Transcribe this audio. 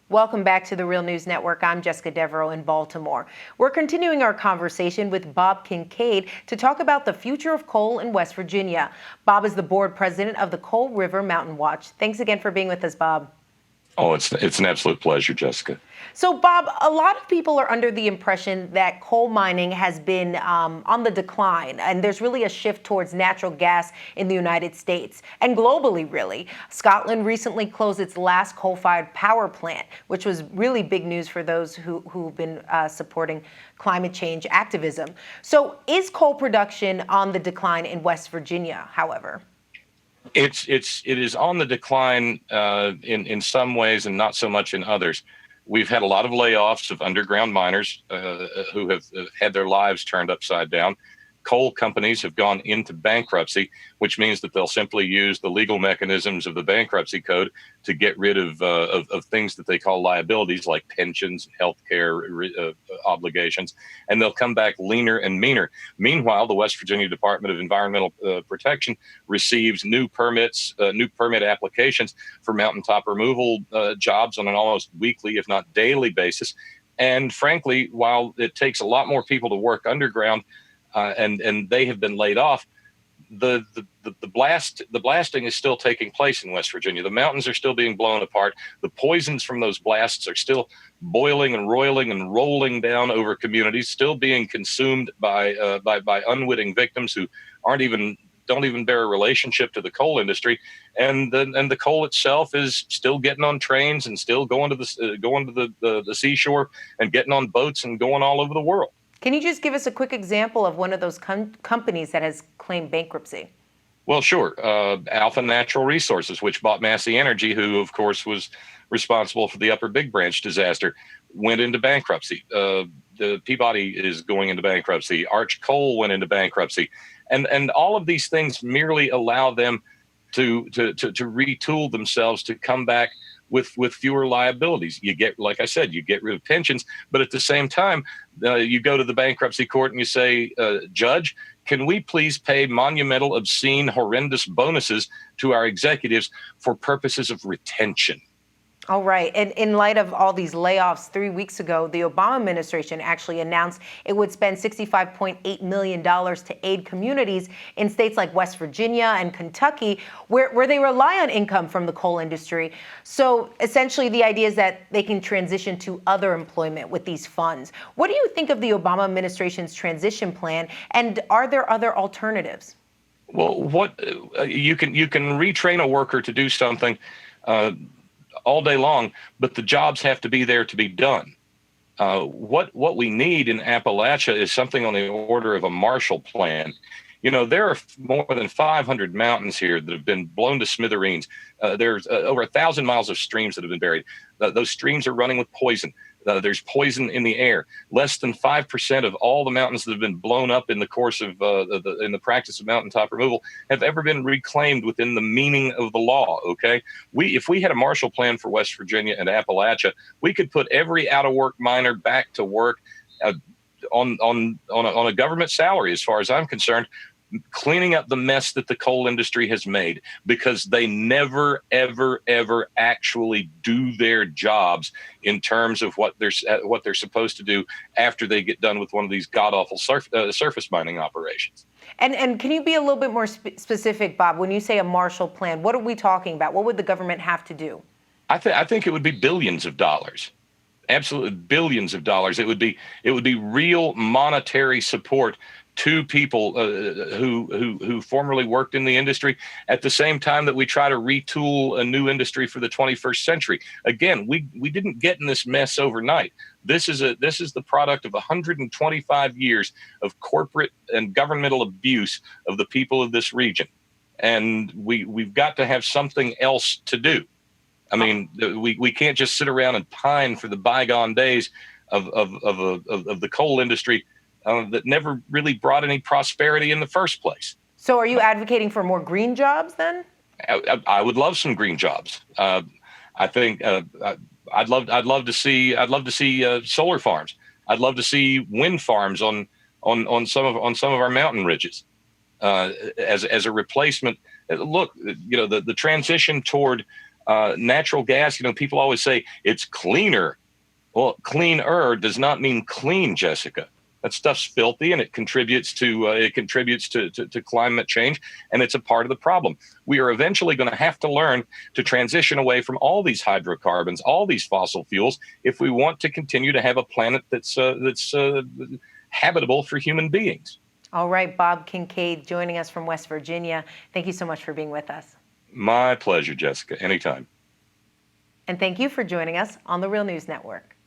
Welcome back to the Real News Network. I'm Jessica Devereaux in Baltimore. We're continuing our conversation with Bob Kincaid to talk about the future of coal in West Virginia. Bob is the board president of the Coal River Mountain Watch. Thanks again for being with us, Bob. Oh, it's an absolute pleasure, Jessica. So, Bob, a lot of people are under the impression that coal mining has been on the decline, and there's really a shift towards natural gas in the United States and globally, really. Scotland recently closed its last coal-fired power plant, which was really big news for those who've been supporting climate change activism. So, is coal production on the decline in West Virginia, however? It is on the decline in some ways and not so much in others. We've had a lot of layoffs of underground miners who have had their lives turned upside down. Coal companies have gone into bankruptcy, which means that they'll simply use the legal mechanisms of the bankruptcy code to get rid of things that they call liabilities, like pensions, healthcare obligations, and they'll come back leaner and meaner. Meanwhile, the West Virginia Department of Environmental Protection receives new permit applications for mountaintop removal jobs on an almost weekly, if not daily basis. And frankly, while it takes a lot more people to work underground, and they have been laid off, the blasting is still taking place in West Virginia. The mountains are still being blown apart. The poisons from those blasts are still boiling and roiling and rolling down over communities, still being consumed by unwitting victims who don't even bear a relationship to the coal industry, and the coal itself is still getting on trains and still going to the seashore and getting on boats and going all over the world. Can you just give us a quick example of one of those companies that has claimed bankruptcy? Well, sure. Alpha Natural Resources, which bought Massey Energy, who, of course, was responsible for the Upper Big Branch disaster, went into bankruptcy. The Peabody is going into bankruptcy. Arch Coal went into bankruptcy. And all of these things merely allow them to retool themselves to come back with fewer liabilities. You get, like I said, you get rid of pensions, but at the same time, you go to the bankruptcy court and you say, Judge, can we please pay monumental, obscene, horrendous bonuses to our executives for purposes of retention? All right. And in light of all these layoffs 3 weeks ago, the Obama administration actually announced it would spend $65.8 million to aid communities in states like West Virginia and Kentucky, where they rely on income from the coal industry. So essentially, the idea is that they can transition to other employment with these funds. What do you think of the Obama administration's transition plan, and are there other alternatives? Well, you can retrain a worker to do something all day long, but the jobs have to be there to be done. What we need in Appalachia is something on the order of a Marshall Plan. You know, there are more than 500 mountains here that have been blown to smithereens. There's over 1,000 miles of streams that have been buried. Those streams are running with poison. There's poison in the air. Less than 5% of all the mountains that have been blown up in the course of in the practice of mountaintop removal have ever been reclaimed within the meaning of the law. Okay, if we had a Marshall Plan for West Virginia and Appalachia, we could put every out-of-work miner back to work on a government salary, as far as I'm concerned, cleaning up the mess that the coal industry has made, because they never, ever, ever actually do their jobs in terms of what they're supposed to do after they get done with one of these god-awful surface mining operations. And can you be a little bit more specific, Bob? When you say a Marshall Plan, what are we talking about? What would the government have to do? I think it would be billions of dollars. Absolutely billions of dollars. It would be real monetary support to people who formerly worked in the industry, at the same time that we try to retool a new industry for the 21st century. Again, we didn't get in this mess overnight. This is the product of 125 years of corporate and governmental abuse of the people of this region, and we've got to have something else to do. I mean, we can't just sit around and pine for the bygone days of the coal industry that never really brought any prosperity in the first place. So, are you advocating for more green jobs then? I would love some green jobs. I think I'd love to see solar farms. I'd love to see wind farms on some of our mountain ridges as a replacement. Look, you know, the transition toward Natural gas, people always say it's cleaner. Well, cleaner does not mean clean, Jessica. That stuff's filthy, and it contributes to climate change, and it's a part of the problem. We are eventually going to have to learn to transition away from all these hydrocarbons, all these fossil fuels, if we want to continue to have a planet that's habitable for human beings. All right, Bob Kincaid joining us from West Virginia. Thank you so much for being with us. My pleasure, Jessica. Anytime. And thank you for joining us on the Real News Network.